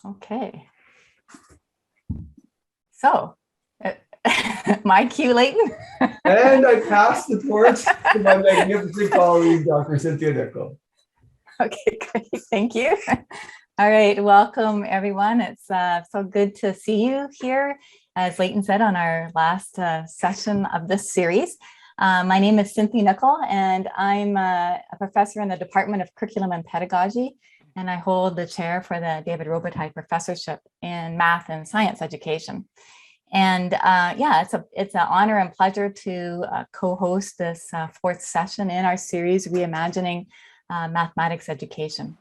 Okay. So, my cue, Leighton. And I pass the torch to my magnificent colleague, Dr. Cynthia Nicol. Okay, great. Thank you. All right, welcome everyone. It's so good to see you here, as Leighton said, on our last session of this series. My name is Cynthia Nicol, and I'm a professor in the Department of Curriculum and Pedagogy, and I hold the chair for the David Robitaille Professorship in Math and Science Education. And yeah, it's an honor and pleasure to co-host this fourth session in our series, Reimagining Mathematics Education.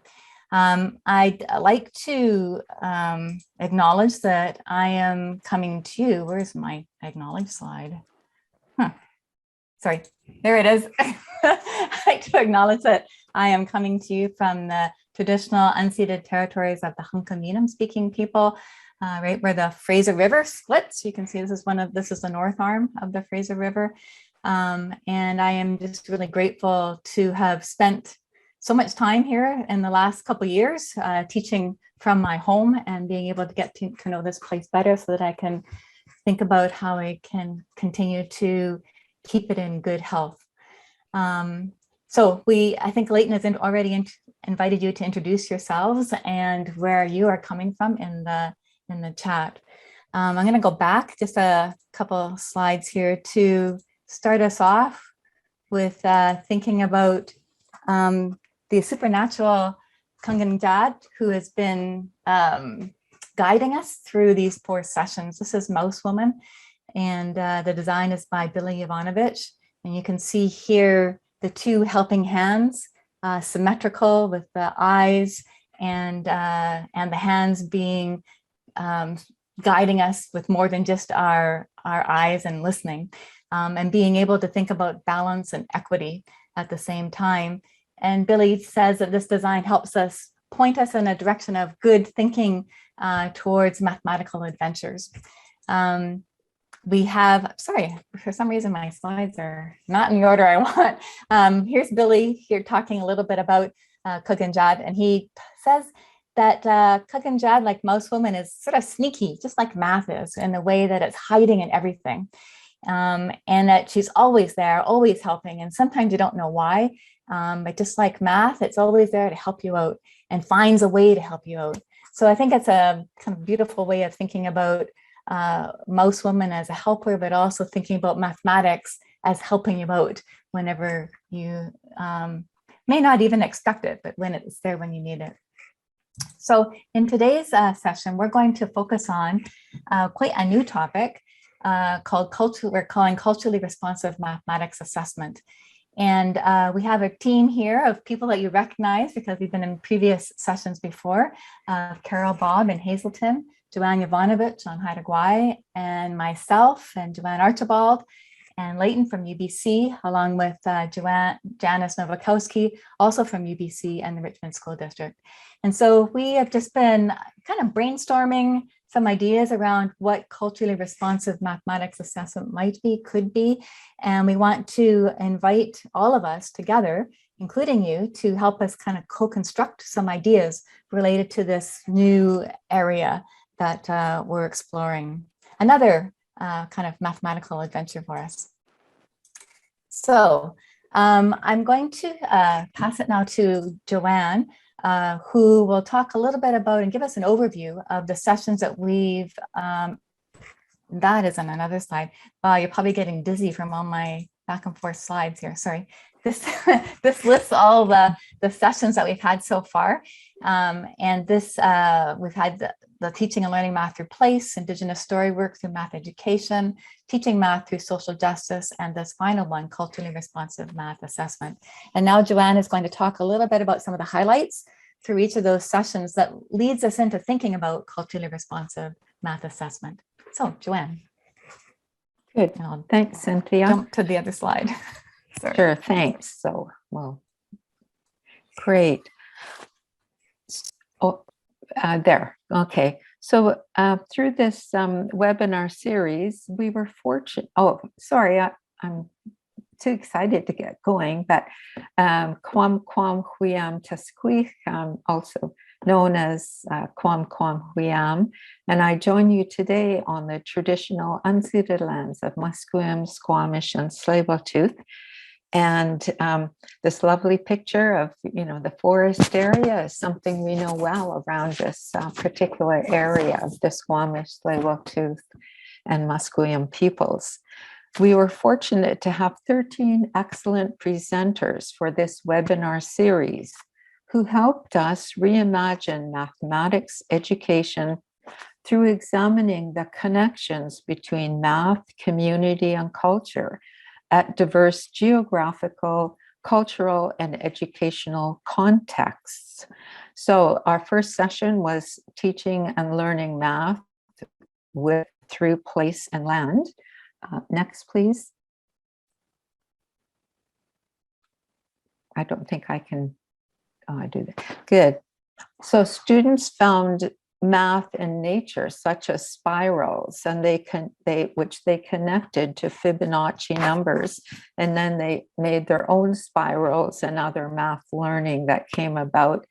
I'd like to acknowledge that I am coming to you. Where's my acknowledge slide? Sorry, there it is. I'd like to acknowledge that I am coming to you from the traditional unceded territories of the Hunkaminam speaking people, right where the Fraser River splits. You can see this is the north arm of the Fraser River. And I am just really grateful to have spent so much time here in the last couple of years teaching from my home and being able to get to know this place better so that I can think about how I can continue to keep it in good health. So I think Leighton has already invited you to introduce yourselves and where you are coming from in the chat. I'm going to go back just a couple slides here to start us off with thinking about the supernatural Kunganjad, who has been guiding us through these 4 sessions. This is Mouse Woman, and the design is by Billy Yovanovich. And you can see here the 2 helping hands, symmetrical with the eyes and the hands being guiding us with more than just our eyes and listening, and being able to think about balance and equity at the same time. And Billy says that this design helps us point us in a direction of good thinking towards mathematical adventures. We have, sorry, for some reason my slides are not in the order I want. Here's Billy here talking a little bit about Kunganjad, and he says that Kunganjad, like Mouse Woman, is sort of sneaky, just like math is, in the way that it's hiding in everything. And that she's always there, always helping, and sometimes you don't know why. But just like math, it's always there to help you out and finds a way to help you out. So I think it's a kind of beautiful way of thinking about Mouse Woman as a helper, but also thinking about mathematics as helping you out whenever you may not even expect it, but when it's there when you need it. So in today's session, we're going to focus on quite a new topic we're calling culturally responsive mathematics assessment. And we have a team here of people that you recognize because we've been in previous sessions before, Carol Bob in Hazelton, Joanne Yovanovich on Haida Gwaii, and myself and Joanne Archibald, and Leighton from UBC, along with Janice Novakowski, also from UBC and the Richmond School District. And so we have just been kind of brainstorming some ideas around what culturally responsive mathematics assessment could be. And we want to invite all of us together, including you, to help us kind of co-construct some ideas related to this new area that we're exploring. Another kind of mathematical adventure for us. So I'm going to pass it now to Joanne, who will talk a little bit about and give us an overview of the sessions that we've, that is on another slide. Wow, you're probably getting dizzy from all my back and forth slides here, sorry. This lists all the sessions that we've had so far. And this, we've had the teaching and learning math through place, Indigenous story work through math education, teaching math through social justice, and this final one, culturally responsive math assessment. And now Joanne is going to talk a little bit about some of the highlights through each of those sessions that leads us into thinking about culturally responsive math assessment. So Joanne. Good, thanks, Cynthia. Jump to the other slide. Sorry. Sure, thanks. So, well, great. Oh, there, okay. So through this webinar series, we were fortunate, oh, sorry, I'm too excited to get going, but Kwam Huiam Tasquich, also known as Kwam Kwam Hwiam, and I join you today on the traditional unceded lands of Musqueam, Squamish, and Tsleil-Waututh. And this lovely picture of, the forest area is something we know well around this particular area of the Squamish, Tsleil-Waututh, and Musqueam peoples. We were fortunate to have 13 excellent presenters for this webinar series who helped us reimagine mathematics education through examining the connections between math, community, and culture at diverse geographical, cultural, and educational contexts. So our first session was teaching and learning math through place and land. Next, please. I don't think I can do that. Good. So students found math in nature, such as spirals, and which they connected to Fibonacci numbers, and then they made their own spirals and other math learning that came about,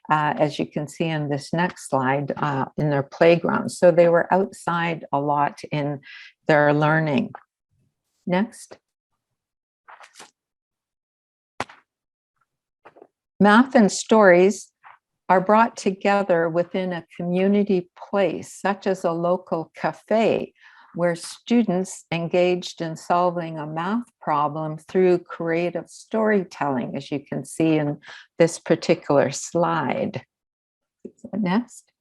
as you can see in this next slide, in their playground. So they were outside a lot in their learning. Next. Math and stories are brought together within a community place, such as a local cafe, where students engaged in solving a math problem through creative storytelling, as you can see in this particular slide. Next.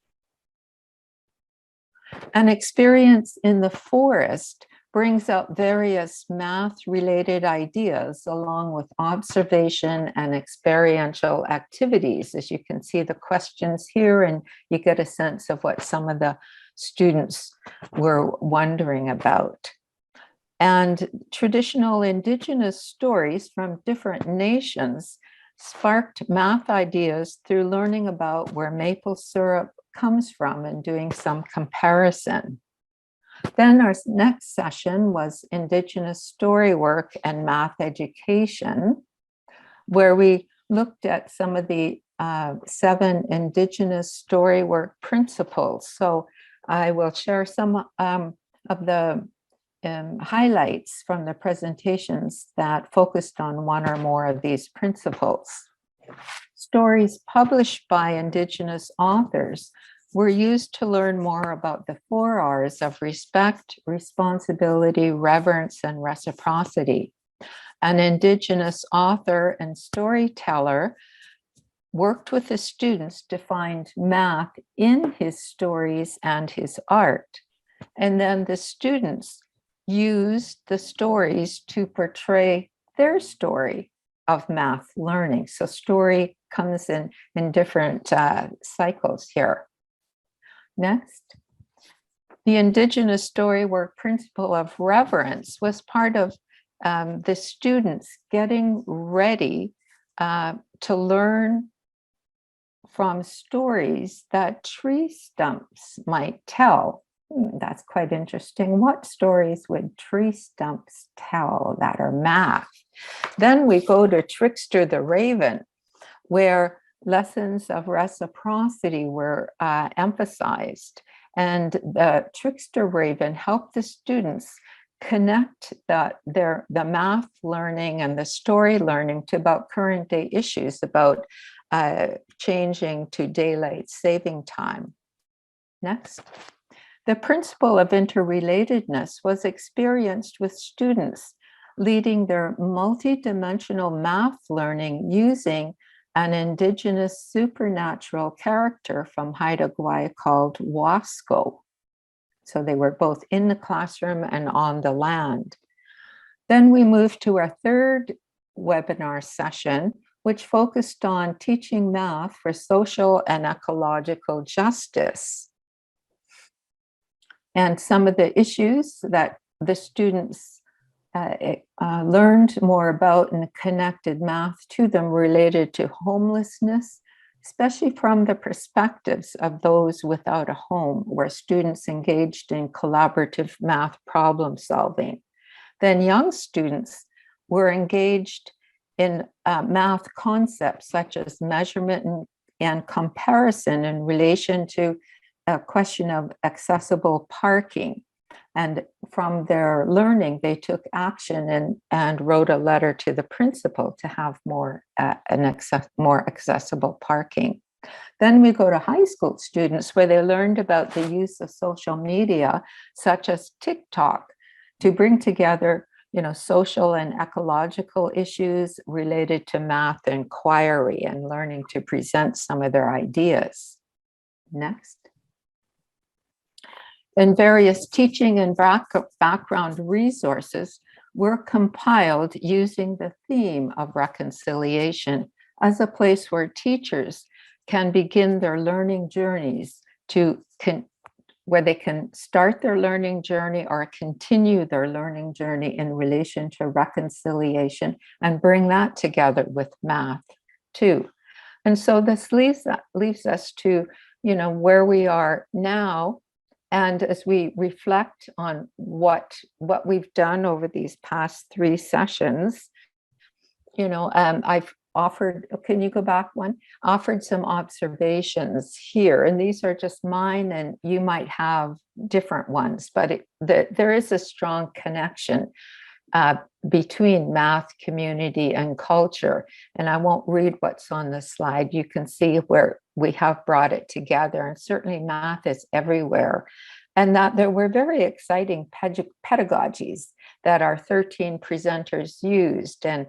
An experience in the forest brings up various math-related ideas along with observation and experiential activities. As you can see the questions here, and you get a sense of what some of the students were wondering about. And traditional Indigenous stories from different nations sparked math ideas through learning about where maple syrup comes from and doing some comparison. Then our next session was Indigenous story work and math education, where we looked at some of the 7 Indigenous story work principles. So I will share some of the highlights from the presentations that focused on one or more of these principles. Stories published by Indigenous authors were used to learn more about the 4 R's of respect, responsibility, reverence, and reciprocity. An Indigenous author and storyteller worked with the students to find math in his stories and his art. And then the students used the stories to portray their story of math learning. So story comes in different cycles here. Next, the Indigenous story work principle of reverence was part of the students getting ready to learn from stories that tree stumps might tell. That's quite interesting. What stories would tree stumps tell that are math? Then we go to Trickster the Raven, where lessons of reciprocity were emphasized. And the Trickster Raven helped the students connect the math learning and the story learning to about current day issues about changing to daylight saving time. Next. The principle of interrelatedness was experienced with students leading their multidimensional math learning using an Indigenous supernatural character from Haida Gwaii called Wasco. So they were both in the classroom and on the land. Then we moved to our third webinar session, which focused on teaching math for social and ecological justice. And some of the issues that the students learned more about and connected math to them related to homelessness, especially from the perspectives of those without a home, where students engaged in collaborative math problem solving. Then young students were engaged in math concepts such as measurement and and comparison in relation to a question of accessible parking. And from their learning, they took action and wrote a letter to the principal to have more accessible parking. Then we go to high school students where they learned about the use of social media, such as TikTok, to bring together, social and ecological issues related to math inquiry and learning to present some of their ideas. Next. And various teaching and background resources were compiled using the theme of reconciliation as a place where teachers can begin their learning journeys where they can start their learning journey or continue their learning journey in relation to reconciliation and bring that together with math too. And so this leaves us to, where we are now. And as we reflect on what we've done over these past 3 sessions, I've offered, can you go back one? Offered some observations here, and these are just mine, and you might have different ones, but there is a strong connection between math, community, and culture. And I won't read what's on the slide. You can see where we have brought it together, and certainly math is everywhere. And that there were very exciting pedagogies that our 13 presenters used, and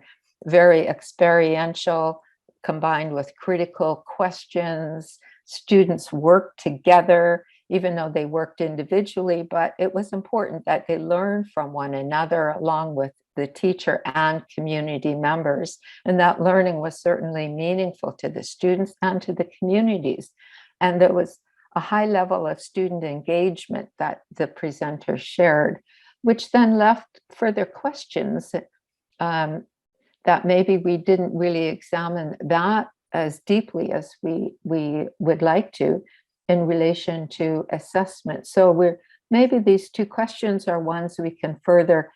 very experiential, combined with critical questions. Students worked together, even though they worked individually, but it was important that they learned from one another along with the teacher and community members. And that learning was certainly meaningful to the students and to the communities. And there was a high level of student engagement that the presenters shared, which then left further questions that maybe we didn't really examine that as deeply as we would like to in relation to assessment. So maybe these 2 questions are ones we can further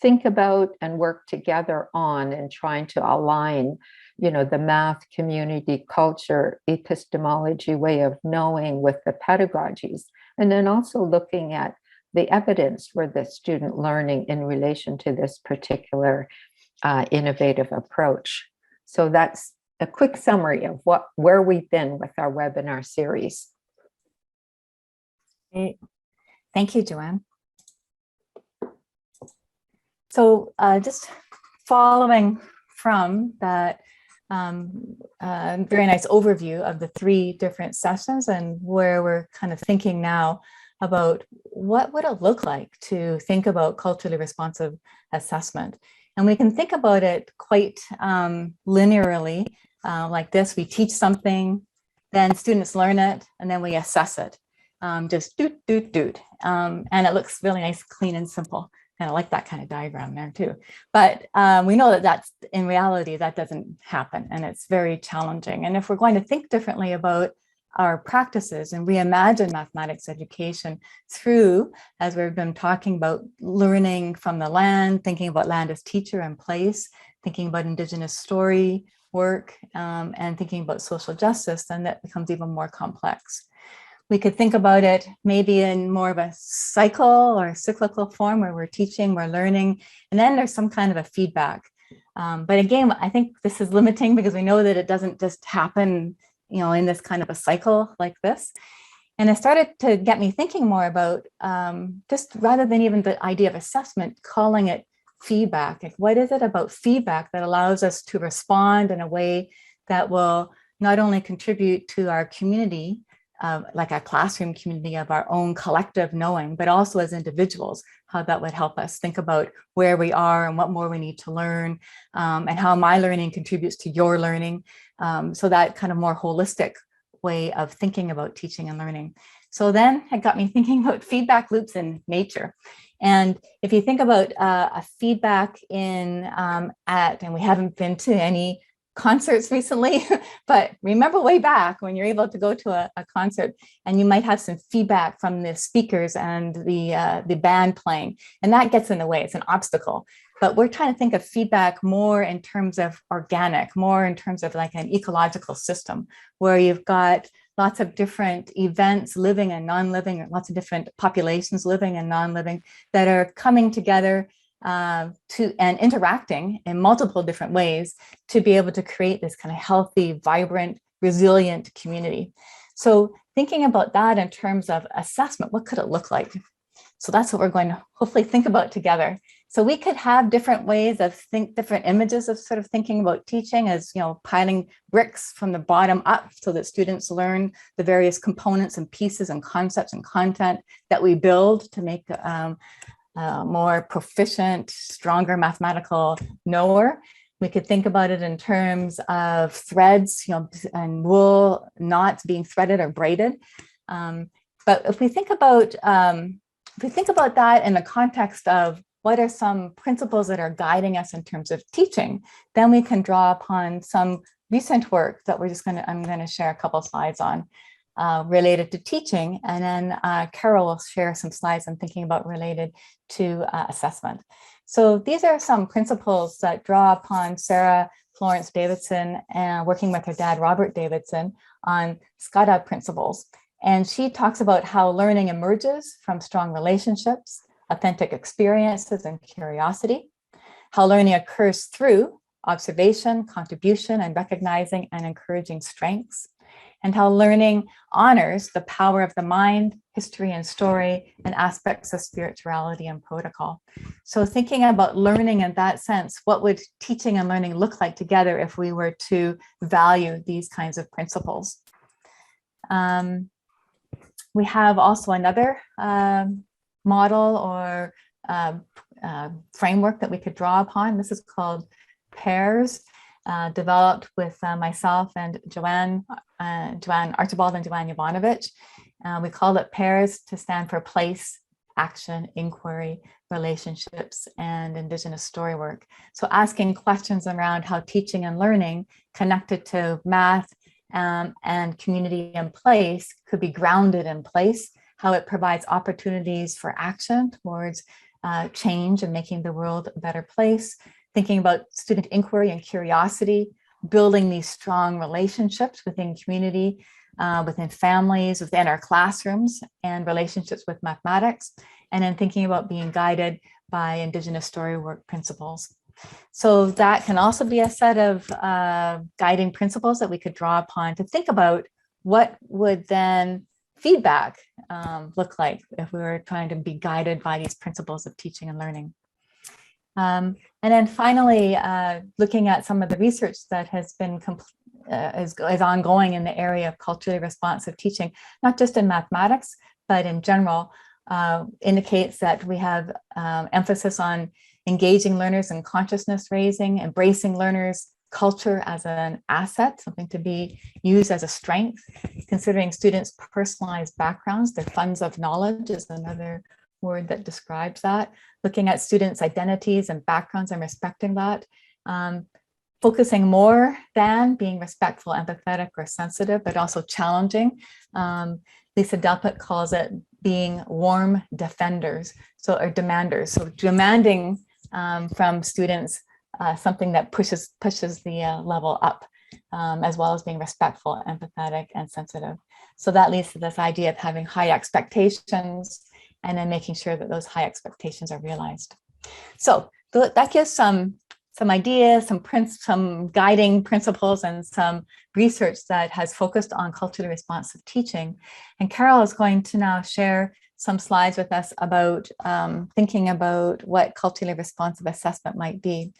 think about and work together on in trying to align, the math, community, culture, epistemology way of knowing with the pedagogies, and then also looking at the evidence for the student learning in relation to this particular innovative approach. So that's a quick summary of where we've been with our webinar series. Great. Thank you, Joanne. So just following from that very nice overview of the 3 different sessions and where we're kind of thinking now about what would it look like to think about culturally responsive assessment. And we can think about it quite linearly like this. We teach something, then students learn it, and then we assess it. Just doot, doot, doot. And it looks really nice, clean, and simple. And I like that kind of diagram there too. But we know that that's in reality, that doesn't happen, and it's very challenging. And if we're going to think differently about our practices and reimagine mathematics education through, as we've been talking about, learning from the land, thinking about land as teacher and place, thinking about Indigenous story work, and thinking about social justice, then that becomes even more complex. We could think about it maybe in more of a cycle or cyclical form where we're teaching, we're learning, and then there's some kind of a feedback. But again, I think this is limiting because we know that it doesn't just happen, in this kind of a cycle like this. And it started to get me thinking more about just rather than even the idea of assessment, calling it feedback. Like, what is it about feedback that allows us to respond in a way that will not only contribute to our community, like a classroom community of our own collective knowing, but also as individuals, how that would help us think about where we are and what more we need to learn, and how my learning contributes to your learning. So that kind of more holistic way of thinking about teaching and learning. So then it got me thinking about feedback loops in nature. And if you think about a feedback and we haven't been to any concerts recently, but remember way back when you're able to go to a concert and you might have some feedback from the speakers and the band playing, and that gets in the way. It's an obstacle. But we're trying to think of feedback more in terms of organic, more in terms of like an ecological system, where you've got lots of different events, living and non-living, lots of different populations, living and non-living, that are coming together and interacting in multiple different ways to be able to create this kind of healthy, vibrant, resilient community. So thinking about that in terms of assessment, what could it look like? So that's what we're going to hopefully think about together. So we could have different ways of different images of sort of thinking about teaching as, piling bricks from the bottom up so that students learn the various components and pieces and concepts and content that we build to make more proficient, stronger mathematical knower. We could think about it in terms of threads, and wool knots being threaded or braided. But if we think about that in the context of what are some principles that are guiding us in terms of teaching, then we can draw upon some recent work that I'm going to share a couple slides on related to teaching. And then Carol will share some slides I'm thinking about related to assessment. So these are some principles that draw upon Sarah Florence Davidson and working with her dad, Robert Davidson, on Sk'ad'a Principles. And she talks about how learning emerges from strong relationships, authentic experiences, and curiosity, how learning occurs through observation, contribution, and recognizing and encouraging strengths, and how learning honors the power of the mind, history and story, and aspects of spirituality and protocol. So thinking about learning in that sense, what would teaching and learning look like together if we were to value these kinds of principles? We have also another model or framework that we could draw upon. This is called PAIRS, developed with myself and Joanne Archibald and Joanne Yovanovich. We call it PAIRS to stand for place, action, inquiry, relationships, and Indigenous story work. So asking questions around how teaching and learning connected to math and community and place could be grounded in place, how it provides opportunities for action towards change and making the world a better place, thinking about student inquiry and curiosity, building these strong relationships within community, within families, within our classrooms, and relationships with mathematics, and then thinking about being guided by Indigenous story work principles. So that can also be a set of guiding principles that we could draw upon to think about what would then feedback look like if we were trying to be guided by these principles of teaching and learning. And then finally, looking at some of the research that has been is ongoing in the area of culturally responsive teaching, not just in mathematics, but in general, indicates that we have emphasis on engaging learners in consciousness raising, embracing learners' culture as an asset, something to be used as a strength, considering students' personalized backgrounds, their funds of knowledge is another word that describes that, looking at students' identities and backgrounds and respecting that, focusing more than being respectful, empathetic, or sensitive, but also challenging. Lisa Delpit calls it being warm defenders, or demanders. So demanding from students something that pushes the level up, as well as being respectful, empathetic, and sensitive. So that leads to this idea of having high expectations and then making sure that those high expectations are realized. So that gives some ideas, some guiding principles, and some research that has focused on culturally responsive teaching. And Carol is going to now share some slides with us about thinking about what culturally responsive assessment might be.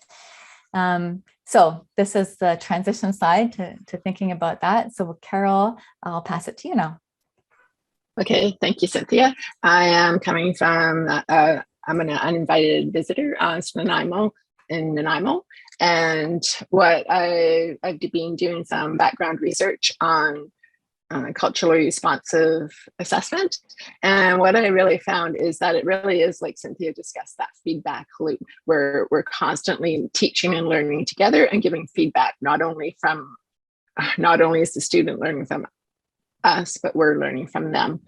So this is the transition slide to thinking about that. So Carol, I'll pass it to you now. Okay, thank you, Cynthia. I am coming from, I'm an uninvited visitor on Nanaimo, in Nanaimo. And what I've been doing some background research on culturally responsive assessment. And what I really found is that it really is, like Cynthia discussed, that feedback loop where we're constantly teaching and learning together and giving feedback, not only is the student learning from us, but we're learning from them.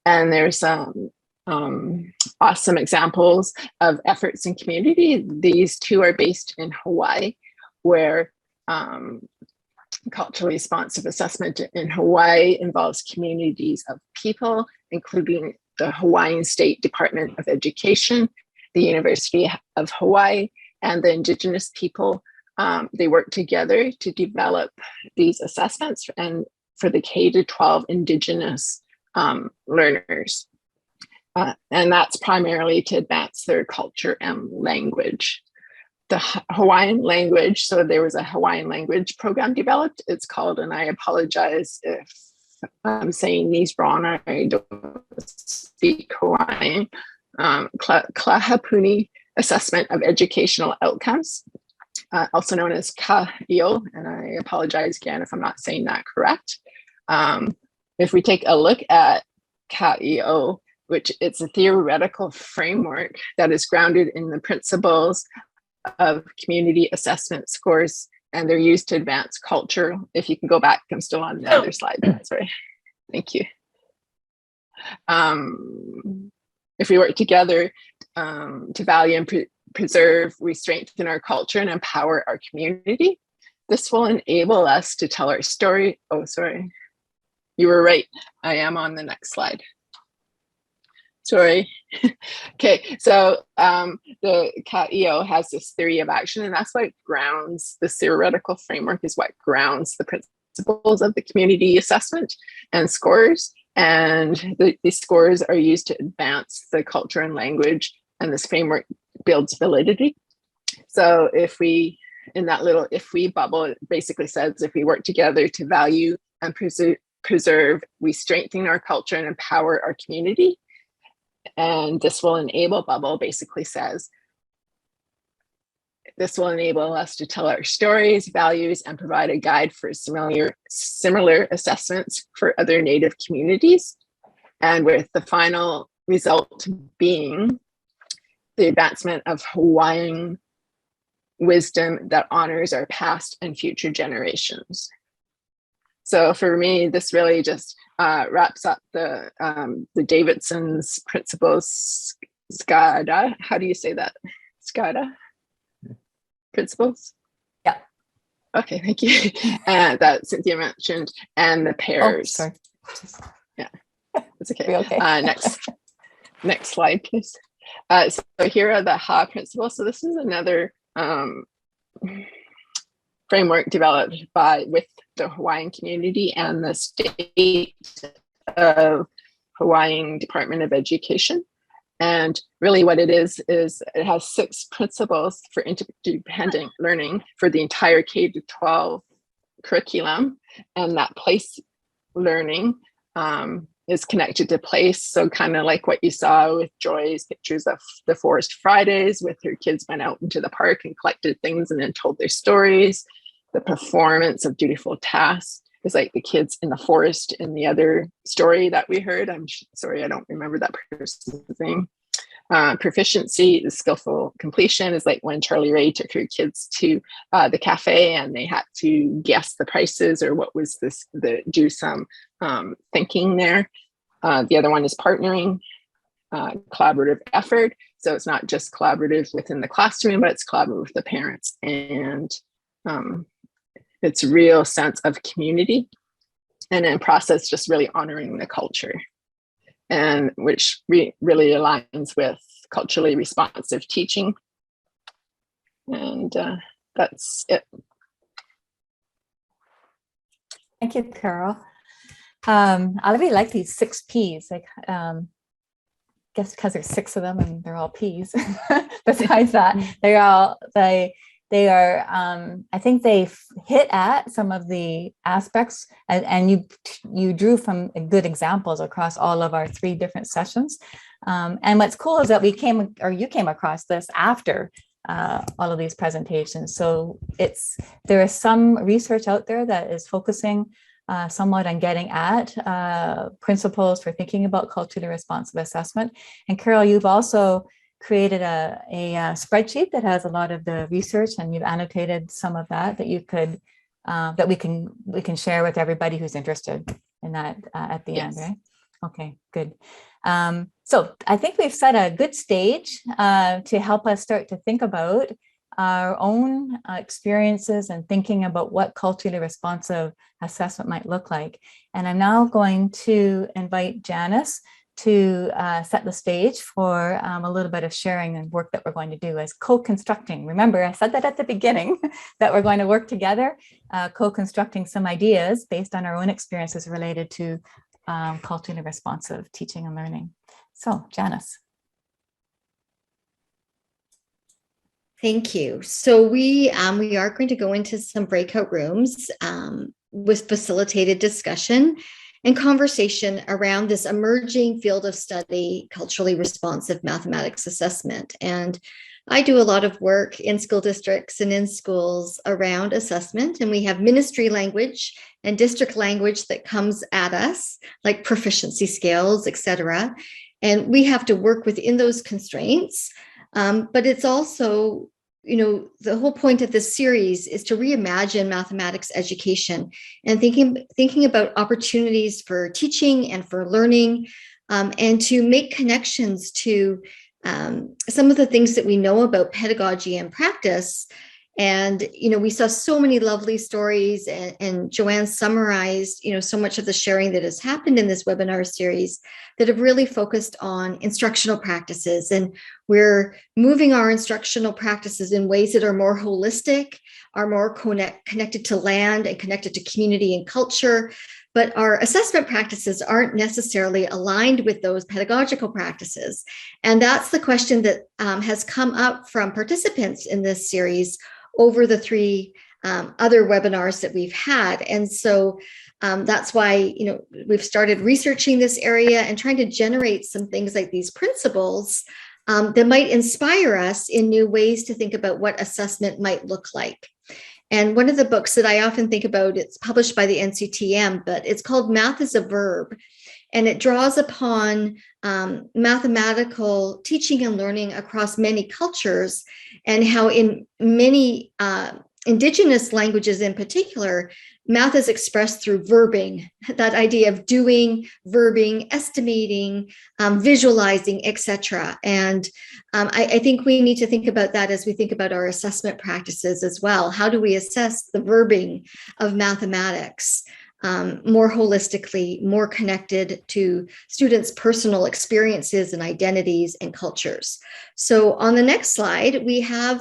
And there's some awesome examples of efforts in community. These two are based in Hawaii, where culturally responsive assessment in Hawaii involves communities of people, including the Hawaiian State Department of Education, the University of Hawaii, and the Indigenous people. They work together to develop these assessments and for the K-12 Indigenous learners. And that's primarily to advance their culture and language. The Hawaiian language, so there was a Hawaiian language program developed. It's called, and I apologize if I'm saying these wrong, I don't speak Hawaiian, Klahapuni Assessment of Educational Outcomes, also known as Ka'io, and I apologize again if I'm not saying that correct. If we take a look at Ka'io, which it's a theoretical framework that is grounded in the principles of community assessment scores, and they're used to advance culture. If you can go back, I'm still on the other slide. Sorry. Thank you. If we work together to value and preserve, we strengthen our culture and empower our community. This will enable us to tell our story. Oh, sorry. You were right. I am on the next slide. Sorry. Okay, so the Ka'io has this theory of action, and that's what grounds the theoretical framework, is what grounds the principles of the community assessment and scores. And these scores are used to advance the culture and language, and this framework builds validity. So if we, in that little if we bubble, it basically says if we work together to value and preserve, we strengthen our culture and empower our community. And this will enable bubble basically says, this will enable us to tell our stories, values, and provide a guide for similar assessments for other Native communities. And with the final result being the advancement of Hawaiian wisdom that honors our past and future generations. So for me, this really just wraps up the Davidson's principles, Sk'ad'a. How do you say that? Sk'ad'a Principles? Yeah. Okay, thank you. That Cynthia mentioned, and the pairs. Oh, sorry. Yeah, it's okay. Okay. Next slide, please. So here are the Ha principles. So this is another framework developed with the Hawaiian community and the state of Hawaiian Department of Education. And really what it is it has 6 principles for interdependent learning for the entire K-12 curriculum. And that place learning is connected to place. So kind of like what you saw with Joy's pictures of the Forest Fridays, with her kids went out into the park and collected things and then told their stories. The performance of dutiful tasks is like the kids in the forest in the other story that we heard. I'm sorry, I don't remember that person's name. Proficiency, the skillful completion is like when Charlie Ray took her kids to the cafe and they had to guess the prices or what was this, do some thinking there. The other one is partnering, collaborative effort. So it's not just collaborative within the classroom, but it's collaborative with the parents, and it's a real sense of community, and in process just really honoring the culture, and which really aligns with culturally responsive teaching. And that's it. Thank you, Carol. I really like these 6 Ps. Like, guess because there's 6 of them and they're all Ps. Besides that, they are. I think they hit at some of the aspects, and you drew from good examples across all of our 3 different sessions. And what's cool is that you came across this after all of these presentations. So there is some research out there that is focusing somewhat on getting at principles for thinking about culturally responsive assessment. And Carol, you've also created a spreadsheet that has a lot of the research, and you've annotated some of that you could that we can share with everybody who's interested in that at the end, right? Okay, good. So I think we've set a good stage to help us start to think about our own experiences and thinking about what culturally responsive assessment might look like. And I'm now going to invite Janice to set the stage for a little bit of sharing and work that we're going to do as co-constructing. Remember, I said that at the beginning, that we're going to work together, co-constructing some ideas based on our own experiences related to culturally responsive teaching and learning. So, Janice. Thank you. So we are going to go into some breakout rooms with facilitated discussion and conversation around this emerging field of study, culturally responsive mathematics assessment. And I do a lot of work in school districts and in schools around assessment, and we have ministry language and district language that comes at us, like proficiency scales, et cetera. And we have to work within those constraints. But it's also, the whole point of this series is to reimagine mathematics education and thinking about opportunities for teaching and for learning, and to make connections to some of the things that we know about pedagogy and practice. And, we saw so many lovely stories, and Joanne summarized, so much of the sharing that has happened in this webinar series that have really focused on instructional practices. And we're moving our instructional practices in ways that are more holistic, are more connected to land and connected to community and culture. But our assessment practices aren't necessarily aligned with those pedagogical practices. And that's the question that has come up from participants in this series over the three other webinars that we've had. And so that's why, we've started researching this area and trying to generate some things like these principles that might inspire us in new ways to think about what assessment might look like. And one of the books that I often think about, it's published by the NCTM, but it's called Math is a Verb. And it draws upon mathematical teaching and learning across many cultures, and how in many indigenous languages in particular, math is expressed through verbing, that idea of doing, verbing, estimating, visualizing, etc. And I think we need to think about that as we think about our assessment practices as well. How do we assess the verbing of mathematics more holistically, more connected to students' personal experiences and identities and cultures? So on the next slide, we have,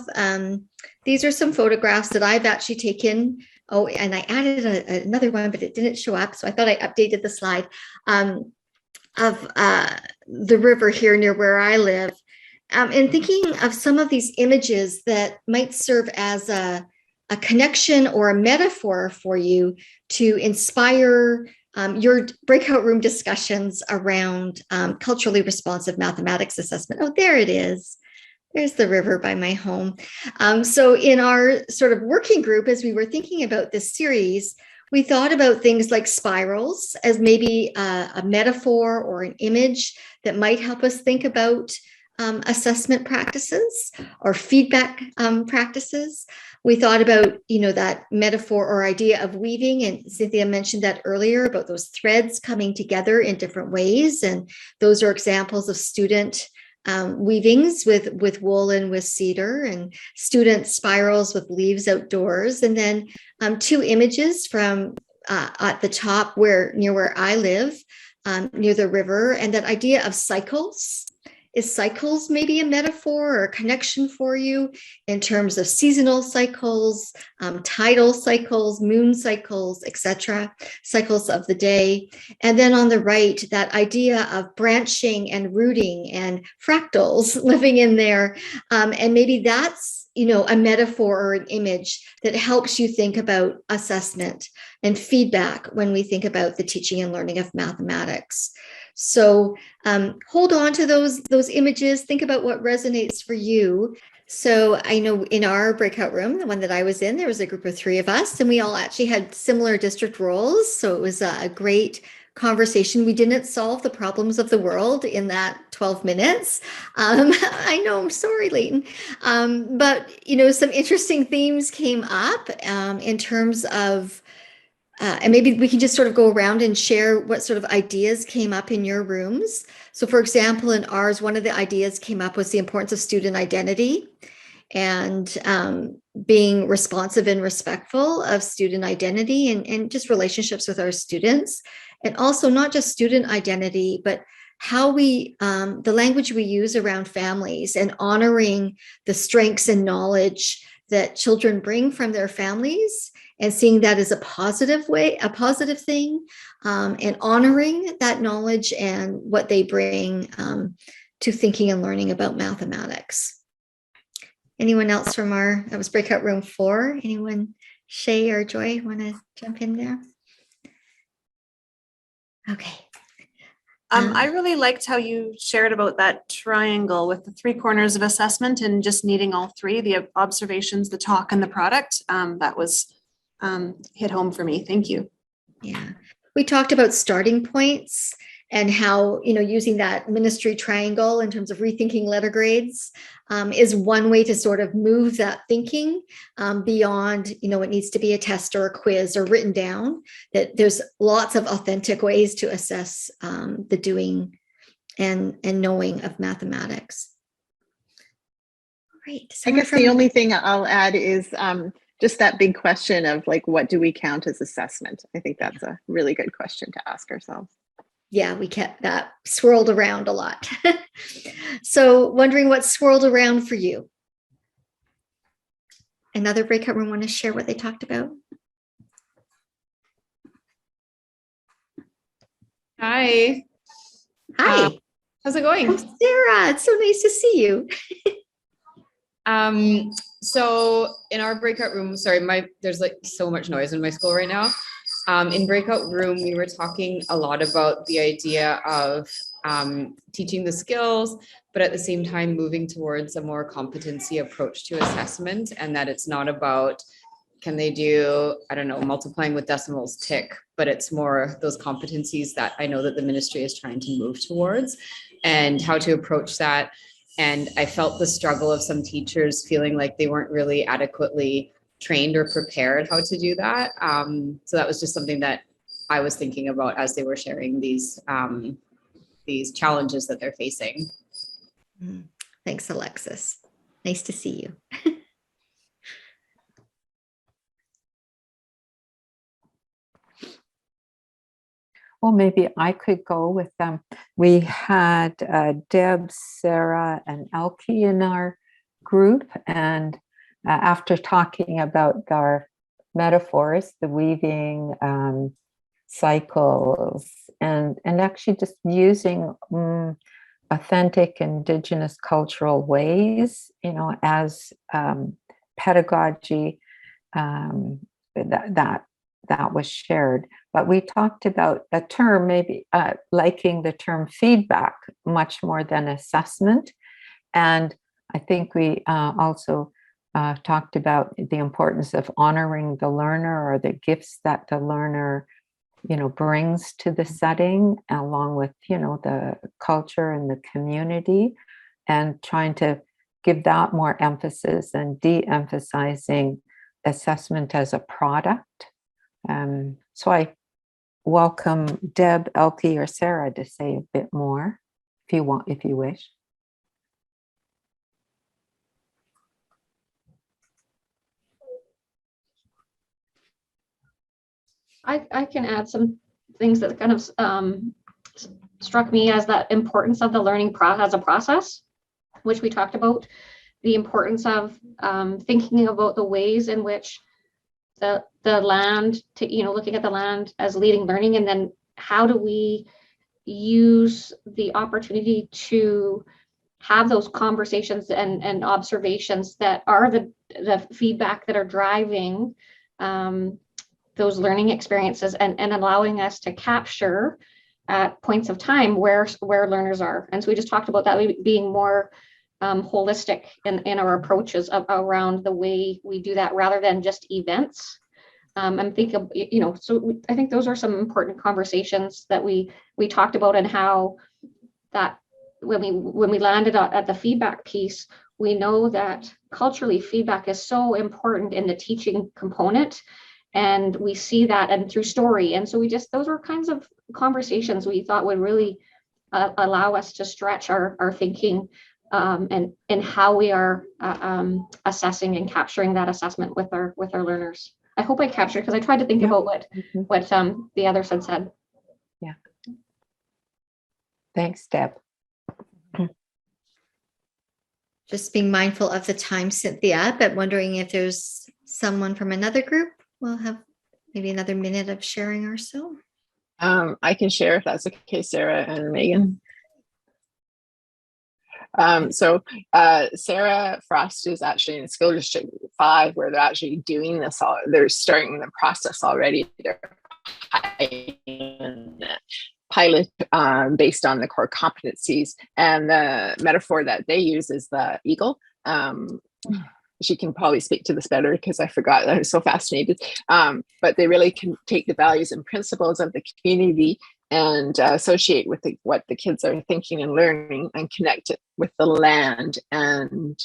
these are some photographs that I've actually taken. Oh, and I added another one, but it didn't show up. So I thought I updated the slide of the river here near where I live. And thinking of some of these images that might serve as a connection or a metaphor for you to inspire your breakout room discussions around culturally responsive mathematics assessment. Oh, there it is. There's the river by my home. So in our sort of working group, as we were thinking about this series, we thought about things like spirals as maybe a metaphor or an image that might help us think about assessment practices or feedback practices. We thought about, that metaphor or idea of weaving, and Cynthia mentioned that earlier about those threads coming together in different ways. And those are examples of student weavings with wool and with cedar, and student spirals with leaves outdoors. And then two images from at the top near where I live, near the river, and that idea of cycles. Is cycles maybe a metaphor or a connection for you in terms of seasonal cycles, tidal cycles, moon cycles, etc., cycles of the day? And then on the right, that idea of branching and rooting and fractals living in there. And maybe that's, a metaphor or an image that helps you think about assessment and feedback when we think about the teaching and learning of mathematics. So hold on to those images. Think about what resonates for you. So I know in our breakout room, the one that I was in, there was a group of 3 of us, and we all actually had similar district roles. So it was a great conversation. We didn't solve the problems of the world in that 12 minutes. I know, I'm sorry, Leighton. But, some interesting themes came up in terms of, and maybe we can just sort of go around and share what sort of ideas came up in your rooms. So for example, in ours, one of the ideas came up was the importance of student identity and being responsive and respectful of student identity and just relationships with our students. And also not just student identity, but how we, the language we use around families and honoring the strengths and knowledge that children bring from their families and seeing that as a positive way, a positive thing, and honoring that knowledge and what they bring to thinking and learning about mathematics. Anyone else from that was breakout room 4? Anyone, Shay or Joy, want to jump in there? Okay. I really liked how you shared about that triangle with the 3 corners of assessment and just needing all 3, the observations, the talk, and the product. That was hit home for me. Thank you. Yeah. We talked about starting points and how, using that ministry triangle in terms of rethinking letter grades is one way to sort of move that thinking beyond, it needs to be a test or a quiz or written down, that there's lots of authentic ways to assess the doing and knowing of mathematics. Great. I guess the only thing I'll add is just that big question of like, what do we count as assessment? I think that's a really good question to ask ourselves. Yeah, we kept that swirled around a lot. So wondering what swirled around for you. Another breakout room want to share what they talked about? Hi. Hi. How's it going? Oh, Sarah, it's so nice to see you. So in our breakout room, sorry, there's like so much noise in my school right now. In breakout room, we were talking a lot about the idea of teaching the skills, but at the same time moving towards a more competency approach to assessment, and that it's not about can they do, I don't know, multiplying with decimals tick, but it's more those competencies that I know that the ministry is trying to move towards and how to approach that. And I felt the struggle of some teachers feeling like they weren't really adequately trained or prepared how to do that. So that was just something that I was thinking about as they were sharing these challenges that they're facing. Thanks, Alexis. Nice to see you. Well, maybe I could go with them. We had Deb, Sarah, and Elke in our group. And after talking about our metaphors, the weaving cycles, and actually just using authentic Indigenous cultural ways, as pedagogy, that was shared. But we talked about a term, maybe liking the term feedback much more than assessment. And I think we also talked about the importance of honoring the learner or the gifts that the learner, brings to the setting, along with, the culture and the community, and trying to give that more emphasis and de-emphasizing assessment as a product. So I welcome Deb, Elke, or Sarah to say a bit more if you wish. I can add some things that kind of struck me as that importance of the learning as a process, which we talked about, the importance of thinking about the ways in which the land, looking at the land as leading learning, and then how do we use the opportunity to have those conversations and observations that are the feedback that are driving those learning experiences and allowing us to capture at points of time where learners are. And so we just talked about that being more holistic in our approaches around the way we do that, rather than just events. I'm thinking, so I think those are some important conversations that we talked about, and how that when we landed at the feedback piece, we know that culturally feedback is so important in the teaching component, and we see that and through story. And so those were kinds of conversations we thought would really allow us to stretch our thinking and how we are assessing and capturing that assessment with our learners. I hope I captured, because I tried to think about what the others had said. Yeah. Thanks, Deb. Just being mindful of the time, Cynthia, but wondering if there's someone from another group. We'll have maybe another minute of sharing or so. I can share if that's okay, Sarah and Megan. So Sarah Frost is actually in School District 5, where they're actually doing this they're starting the process already. They're pilot based on the core competencies, and the metaphor that they use is the eagle. She can probably speak to this better because I forgot. I was so fascinated. But they really can take the values and principles of the community and associate with what the kids are thinking and learning, and connect it with the land. And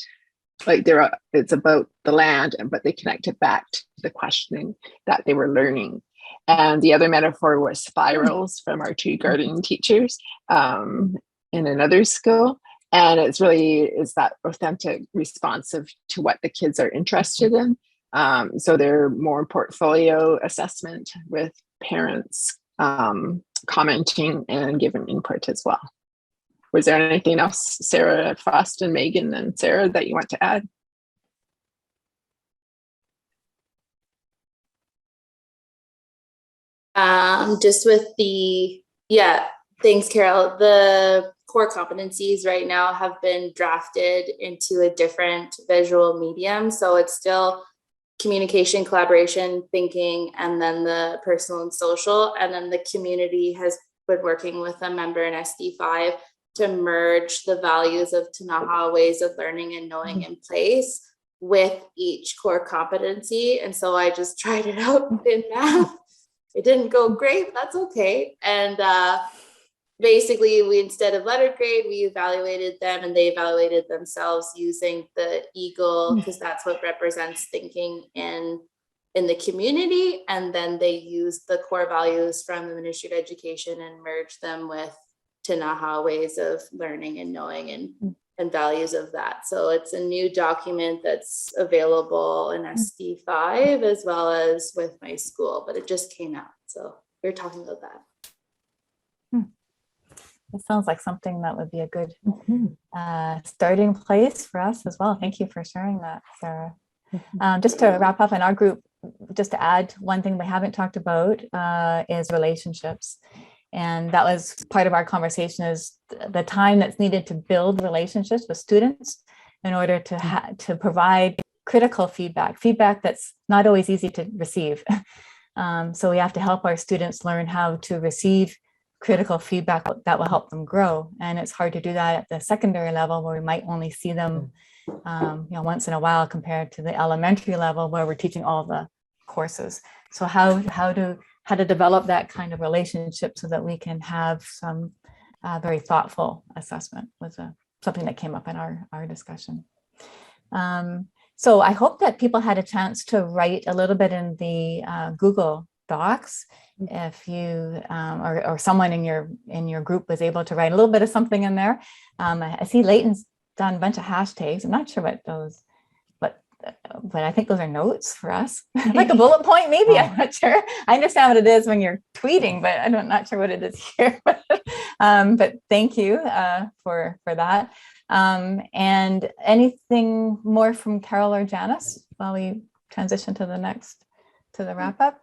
like it's about the land, but they connect it back to the questioning that they were learning. And the other metaphor was spirals from our two gardening teachers in another school. And it's really is that authentic, responsive to what the kids are interested in. So they're more portfolio assessment with parents commenting and giving input as well. Was there anything else, Sarah Frost and Megan and Sarah, that you want to add? Just with thanks, Carol. The core competencies right now have been drafted into a different visual medium. So it's still communication, collaboration, thinking, and then the personal and social. And then the community has been working with a member in SD5 to merge the values of Tanaha ways of learning and knowing in place with each core competency. And so I just tried it out in math. It didn't go great, but that's okay. And basically, instead of letter grade, we evaluated them, and they evaluated themselves using the eagle, because that's what represents thinking in the community. And then they used the core values from the Ministry of Education and merged them with Tanaha ways of learning and knowing and values of that. So it's a new document that's available in SD5 as well as with my school, but it just came out. So we're talking about that. It sounds like something that would be a good starting place for us as well. Thank you for sharing that, Sarah. Just to wrap up in our group, just to add one thing we haven't talked about is relationships. And that was part of our conversation, is the time that's needed to build relationships with students in order to provide critical feedback that's not always easy to receive. So we have to help our students learn how to receive critical feedback that will help them grow. And it's hard to do that at the secondary level, where we might only see them once in a while, compared to the elementary level where we're teaching all the courses. So how to develop that kind of relationship so that we can have some very thoughtful assessment was something that came up in our discussion. So I hope that people had a chance to write a little bit in the Google Docs. If you or someone in your group was able to write a little bit of something in there. I see Leighton's done a bunch of hashtags. I'm not sure what those, but I think those are notes for us. Like a bullet point, maybe. I'm not sure. I understand what it is when you're tweeting, but I'm not sure what it is here. But thank you for that. And anything more from Carol or Janice while we transition to the wrap up?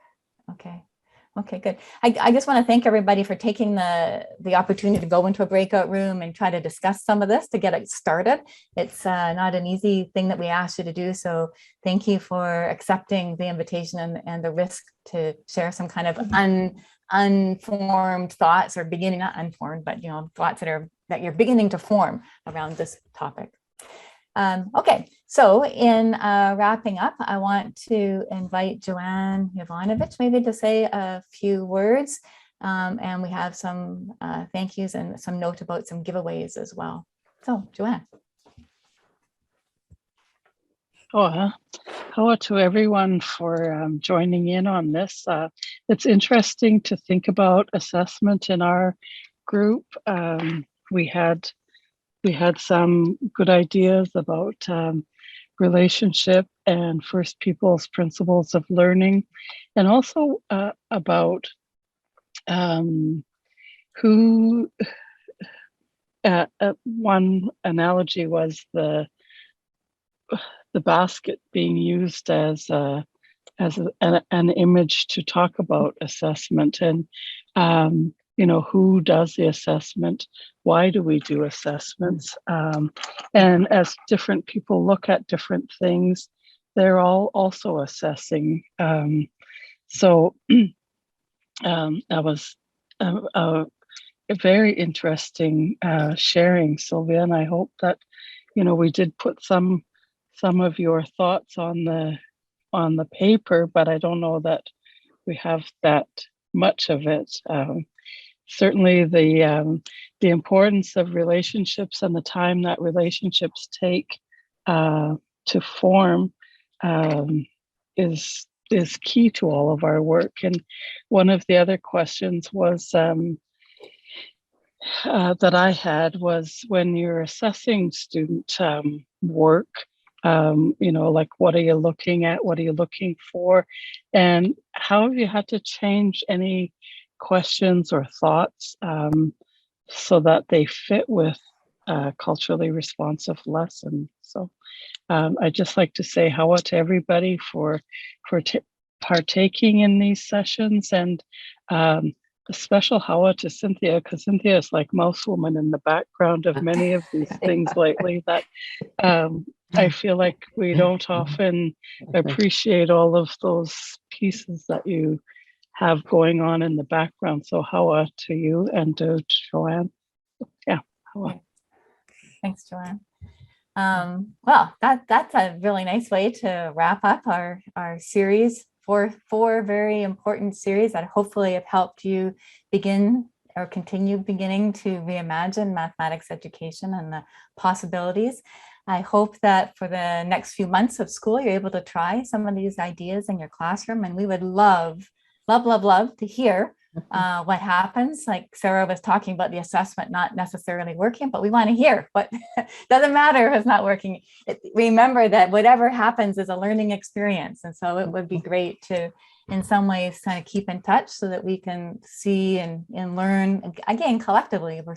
Okay, good. I just want to thank everybody for taking the opportunity to go into a breakout room and try to discuss some of this to get it started. It's not an easy thing that we asked you to do. So thank you for accepting the invitation and the risk to share some kind of unformed thoughts, or beginning, not unformed, but thoughts that you're beginning to form around this topic. Okay, so in wrapping up, I want to invite Joanne Yovanovich maybe to say a few words. And we have some thank yous and some note about some giveaways as well. So Joanne. Hello to everyone for joining in on this. It's interesting to think about assessment in our group. We had some good ideas about relationship and First Peoples principles of learning, and also about who. One analogy was the basket being used as an image to talk about assessment, and who does the assessment, why do we do assessments, and as different people look at different things, they're all also assessing. So that was a very interesting sharing, Sylvia, and I hope that we did put some of your thoughts on the paper, but I don't know that we have that much of it. Certainly the importance of relationships and the time that relationships take to form is key to all of our work. And one of the other questions was that I had was, when you're assessing student work, like, what are you looking at? What are you looking for? And how have you had to change any questions or thoughts so that they fit with culturally responsive lessons? So I'd just like to say hello to everybody for partaking in these sessions, and a special hello to Cynthia, because Cynthia is like mouse woman in the background of many of these things lately that I feel like we don't often appreciate all of those pieces that you have going on in the background. So hello to you and to Joanne. Yeah, hello. Thanks, Joanne. Well, that's a really nice way to wrap up our series, four very important series that hopefully have helped you begin or continue beginning to reimagine mathematics education and the possibilities. I hope that for the next few months of school, you're able to try some of these ideas in your classroom, and we would love to hear what happens. Like Sarah was talking about the assessment not necessarily working, but we want to hear what doesn't matter if it's not working. Remember that whatever happens is a learning experience. And so it would be great to, in some ways, kind of keep in touch so that we can see and learn again collectively. We're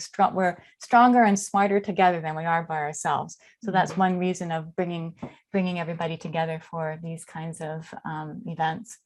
stronger and smarter together than we are by ourselves. So that's one reason of bringing everybody together for these kinds of events.